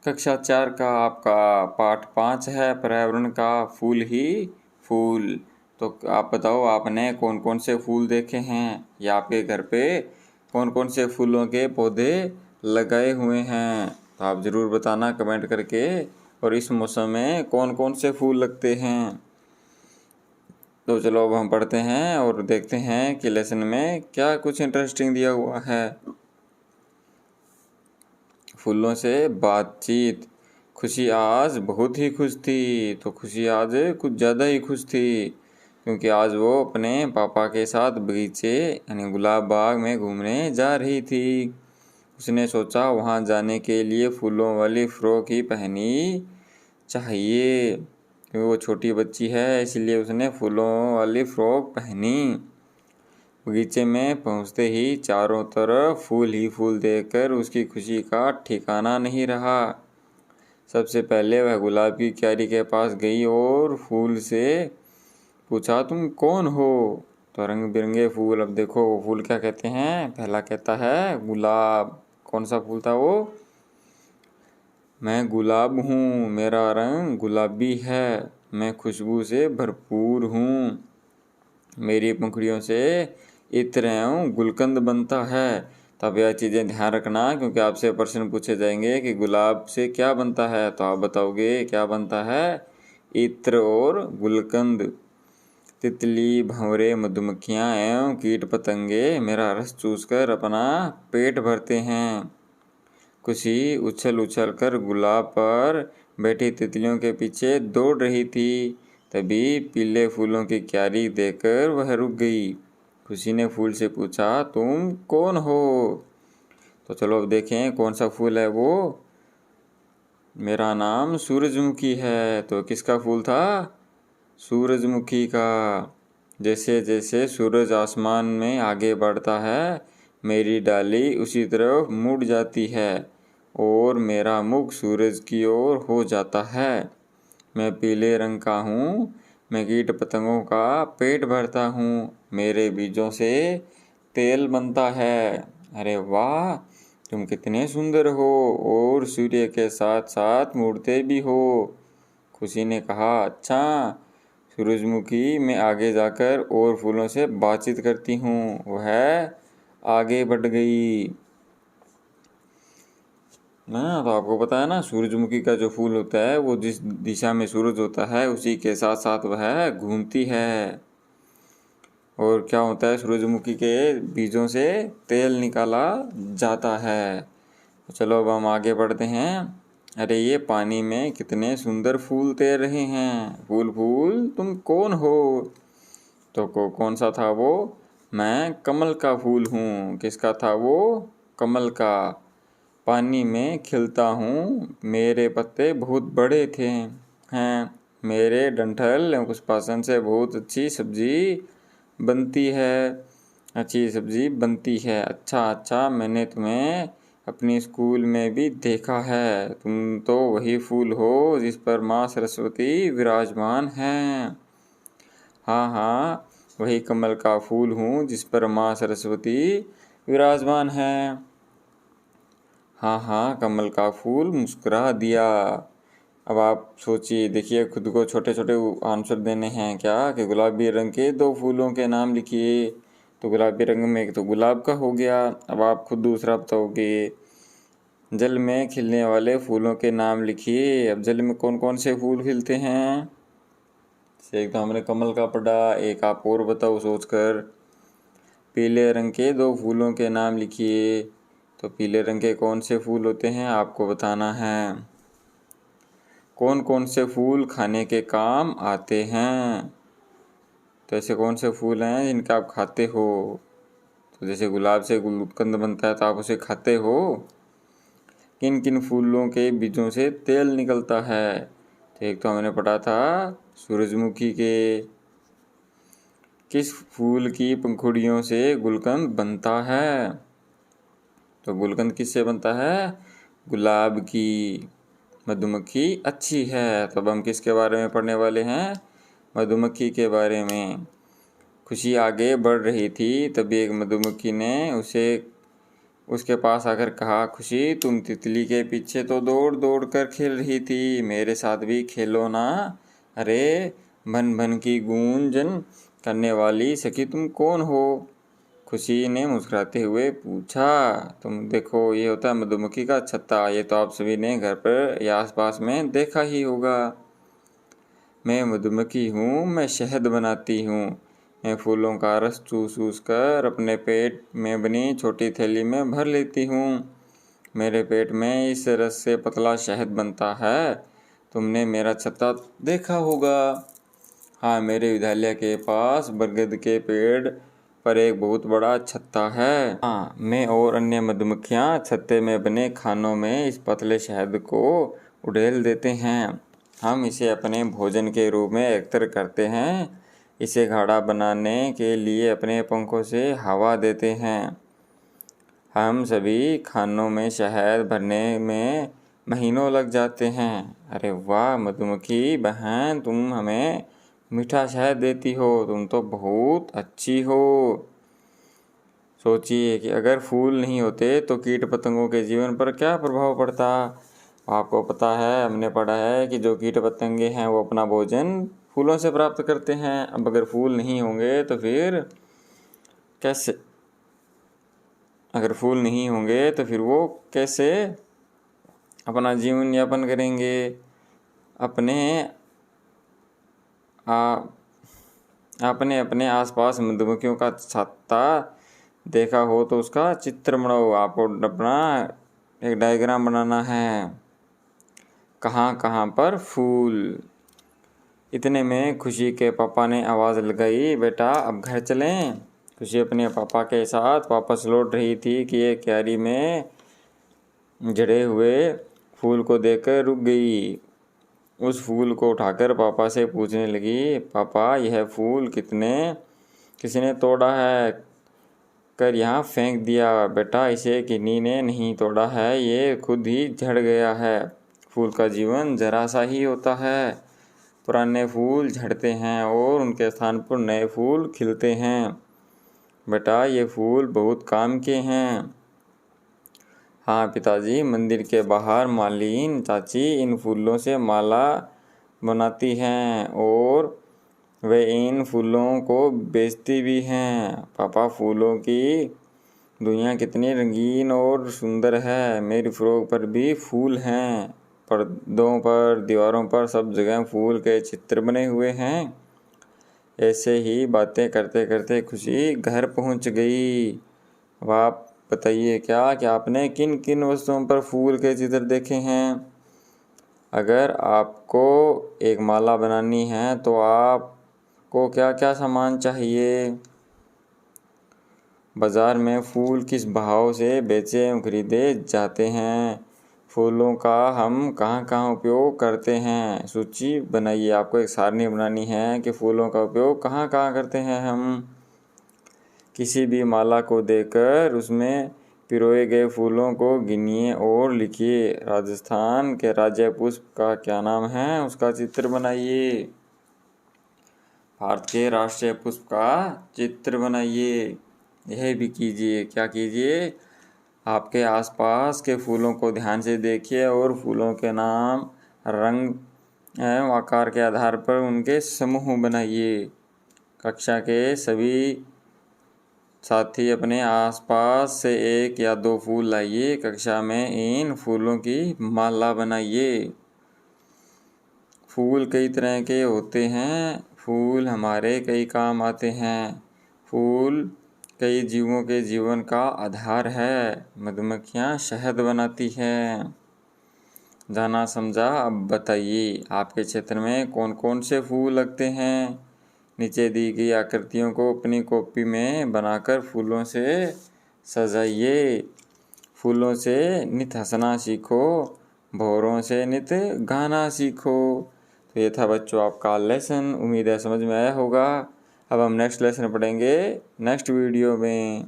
कक्षा 4 का आपका पाठ 5 है पर्यावरण का फूल ही फूल। तो आप बताओ आपने कौन कौन से फूल देखे हैं या आपके घर पे कौन कौन से फूलों के पौधे लगाए हुए हैं। तो आप ज़रूर बताना कमेंट करके। और इस मौसम में कौन कौन से फूल लगते हैं। तो चलो अब हम पढ़ते हैं और देखते हैं कि लेसन में क्या कुछ इंटरेस्टिंग दिया हुआ है। फूलों से बातचीत। खुशी आज बहुत ही खुश थी। तो खुशी आज कुछ ज़्यादा ही खुश थी क्योंकि आज वो अपने पापा के साथ बगीचे यानी गुलाब बाग में घूमने जा रही थी। उसने सोचा वहाँ जाने के लिए फूलों वाली फ्रॉक ही पहनी चाहिए क्योंकि वो छोटी बच्ची है, इसलिए उसने फूलों वाली फ्रॉक पहनी। बगीचे में पहुंचते ही चारों तरफ फूल ही फूल देखकर उसकी खुशी का ठिकाना नहीं रहा। सबसे पहले वह गुलाब की क्यारी के पास गई और फूल से पूछा, तुम कौन हो। तो रंग बिरंगे फूल, अब देखो वो फूल क्या कहते हैं। पहला कहता है गुलाब। कौन सा फूल था वो। मैं गुलाब हूँ, मेरा रंग गुलाबी है, मैं खुशबू से भरपूर हूँ, मेरी पंखुड़ियों से इत्र एवं गुलकंद बनता है। तब यह चीज़ें ध्यान रखना क्योंकि आपसे प्रश्न पूछे जाएंगे कि गुलाब से क्या बनता है। तो आप बताओगे क्या बनता है, इत्र और गुलकंद। तितली, भंवरे, मधुमक्खियाँ एवं कीट पतंगे मेरा रस चूसकर अपना पेट भरते हैं। खुशी उछल उछल कर गुलाब पर बैठी तितलियों के पीछे दौड़ रही थी। तभी पीले फूलों की क्यारी देखकर वह रुक गई। खुशी ने फूल से पूछा, तुम कौन हो। तो चलो अब देखें कौन सा फूल है वो। मेरा नाम सूरजमुखी है। तो किसका फूल था, सूरजमुखी का। जैसे जैसे सूरज आसमान में आगे बढ़ता है मेरी डाली उसी तरफ मुड़ जाती है और मेरा मुख सूरज की ओर हो जाता है। मैं पीले रंग का हूँ, मैं कीट पतंगों का पेट भरता हूँ, मेरे बीजों से तेल बनता है। अरे वाह, तुम कितने सुंदर हो और सूर्य के साथ साथ मुड़ते भी हो। खुशी ने कहा, अच्छा सूरजमुखी, मैं आगे जाकर और फूलों से बातचीत करती हूँ। वह आगे बढ़ गई ना। तो आपको पता है ना, सूरजमुखी का जो फूल होता है वो जिस दिशा में सूरज होता है उसी के साथ साथ वह घूमती है। और क्या होता है, सूरजमुखी के बीजों से तेल निकाला जाता है। तो चलो अब हम आगे बढ़ते हैं। अरे ये पानी में कितने सुंदर फूल तैर रहे हैं। फूल फूल तुम कौन हो। तो कौन सा था वो। मैं कमल का फूल हूँ। किसका था वो, कमल का। पानी में खिलता हूँ, मेरे पत्ते बहुत बड़े थे हैं, मेरे डंठल एवं पुष्पासन से बहुत अच्छी सब्जी बनती है, अच्छी सब्जी बनती है। अच्छा अच्छा, मैंने तुम्हें अपनी स्कूल में भी देखा है। तुम तो वही फूल हो जिस पर माँ सरस्वती विराजमान हैं। हाँ हाँ, वही कमल का फूल हूँ जिस पर माँ सरस्वती विराजमान हैं। हाँ हाँ, कमल का फूल मुस्कुरा दिया। अब आप सोचिए, देखिए खुद को छोटे छोटे आंसर देने हैं क्या कि गुलाबी रंग के दो फूलों के नाम लिखिए। तो गुलाबी रंग में एक तो गुलाब का हो गया। अब आप खुद दूसरा बताओगे। जल में खिलने वाले फूलों के नाम लिखिए। अब जल में कौन कौन से फूल खिलते हैं। एक तो हमने कमल का पढ़ा, एक आप और बताओ सोचकर। पीले रंग के दो फूलों के नाम लिखिए। तो पीले रंग के कौन से फूल होते हैं आपको बताना है। कौन कौन से फूल खाने के काम आते हैं। तो ऐसे कौन से फूल हैं जिनका आप खाते हो। तो जैसे गुलाब से गुलकंद बनता है तो आप उसे खाते हो। किन किन फूलों के बीजों से तेल निकलता है। तो एक तो हमने पढ़ा था सूरजमुखी के। किस फूल की पंखुड़ियों से गुलकंद बनता है। तो गुलकंद किससे बनता है, गुलाब की। मधुमक्खी अच्छी है। तो अब हम किसके बारे में पढ़ने वाले हैं, मधुमक्खी के बारे में। खुशी आगे बढ़ रही थी तभी एक मधुमक्खी ने उसे उसके पास आकर कहा, खुशी तुम तितली के पीछे तो दौड़ दौड़ कर खेल रही थी, मेरे साथ भी खेलो ना। अरे भन भन की गूंजन करने वाली सखी तुम कौन हो? खुशी ने मुस्कुराते हुए पूछा। तुम देखो, ये होता है मधुमक्खी का छत्ता। ये तो आप सभी ने घर पर या आसपास में देखा ही होगा। मैं मधुमक्खी हूँ, मैं शहद बनाती हूँ। मैं फूलों का रस चूस चूस कर अपने पेट में बनी छोटी थैली में भर लेती हूँ। मेरे पेट में इस रस से पतला शहद बनता है। तुमने मेरा छत्ता देखा होगा। हाँ, मेरे विद्यालय के पास बरगद के पेड़ पर एक बहुत बड़ा छत्ता है। हाँ, मैं और अन्य मधुमक्खियाँ छत्ते में बने खानों में इस पतले शहद को उड़ेल देते हैं। हम इसे अपने भोजन के रूप में एकत्र करते हैं। इसे गाढ़ा बनाने के लिए अपने पंखों से हवा देते हैं। हम सभी खानों में शहद भरने में महीनों लग जाते हैं। अरे वाह मधुमक्खी बहन, तुम हमें मीठा शहद देती हो। तुम तो बहुत अच्छी हो। सोचिए कि अगर फूल नहीं होते तो कीट पतंगों के जीवन पर क्या प्रभाव पड़ता। आपको पता है, हमने पढ़ा है कि जो कीट पतंगे हैं वो अपना भोजन फूलों से प्राप्त करते हैं। अब अगर फूल नहीं होंगे तो फिर कैसे अगर फूल नहीं होंगे तो फिर वो कैसे अपना जीवन यापन करेंगे। अपने अपने आसपास मधुमक्खियों का छत्ता देखा हो तो उसका चित्र बनाओ। आपको अपना एक डायग्राम बनाना है। कहाँ कहाँ पर फूल। इतने में खुशी के पापा ने आवाज़ लगाई, बेटा अब घर चलें। खुशी अपने पापा के साथ वापस लौट रही थी कि एक क्यारी में जड़े हुए फूल को देखकर रुक गई। उस फूल को उठाकर पापा से पूछने लगी, पापा यह फूल किसने तोड़ा है कर यहाँ फेंक दिया? बेटा इसे किन्हीं ने नहीं तोड़ा है, ये खुद ही झड़ गया है। फूल का जीवन जरा सा ही होता है। पुराने फूल झड़ते हैं और उनके स्थान पर नए फूल खिलते हैं। बेटा ये फूल बहुत काम के हैं। हाँ पिताजी, मंदिर के बाहर मालिन चाची इन फूलों से माला बनाती हैं और वे इन फूलों को बेचती भी हैं। पापा फूलों की दुनिया कितनी रंगीन और सुंदर है। मेरी फ्रॉक पर भी फूल हैं। पर्दों पर, दीवारों पर सब जगह फूल के चित्र बने हुए हैं। ऐसे ही बातें करते करते खुशी घर पहुंच गई। अब आप बताइए कि आपने किन किन वस्तुओं पर फूल के चित्र देखे हैं। अगर आपको एक माला बनानी है तो आपको क्या क्या सामान चाहिए। बाज़ार में फूल किस भाव से बेचे एवं खरीदे जाते हैं। फूलों का हम कहाँ कहाँ उपयोग करते हैं। सूची बनाइए। आपको एक सारणी बनानी है कि फूलों का उपयोग कहाँ कहाँ करते हैं हम। किसी भी माला को देखकर उसमें पिरोए गए फूलों को गिनिए और लिखिए। राजस्थान के राज्य पुष्प का क्या नाम है, उसका चित्र बनाइए। भारत के राष्ट्रीय पुष्प का चित्र बनाइए। यह भी कीजिए। क्या कीजिए, आपके आसपास के फूलों को ध्यान से देखिए और फूलों के नाम, रंग एवं आकार के आधार पर उनके समूह बनाइए। कक्षा के सभी साथी अपने आसपास से एक या दो फूल लाइए। कक्षा में इन फूलों की माला बनाइए। फूल कई तरह के होते हैं। फूल हमारे कई काम आते हैं। फूल कई जीवों के जीवन का आधार है। मधुमक्खियाँ शहद बनाती हैं। जाना समझा। अब बताइए आपके क्षेत्र में कौन कौन से फूल लगते हैं। नीचे दी गई आकृतियों को अपनी कॉपी में बनाकर फूलों से सजाइए। फूलों से नित हंसना सीखो, भौरों से नित गाना सीखो। तो ये था बच्चों आपका लेसन। उम्मीद है समझ में आया होगा। अब हम नेक्स्ट लेसन पढ़ेंगे नेक्स्ट वीडियो में।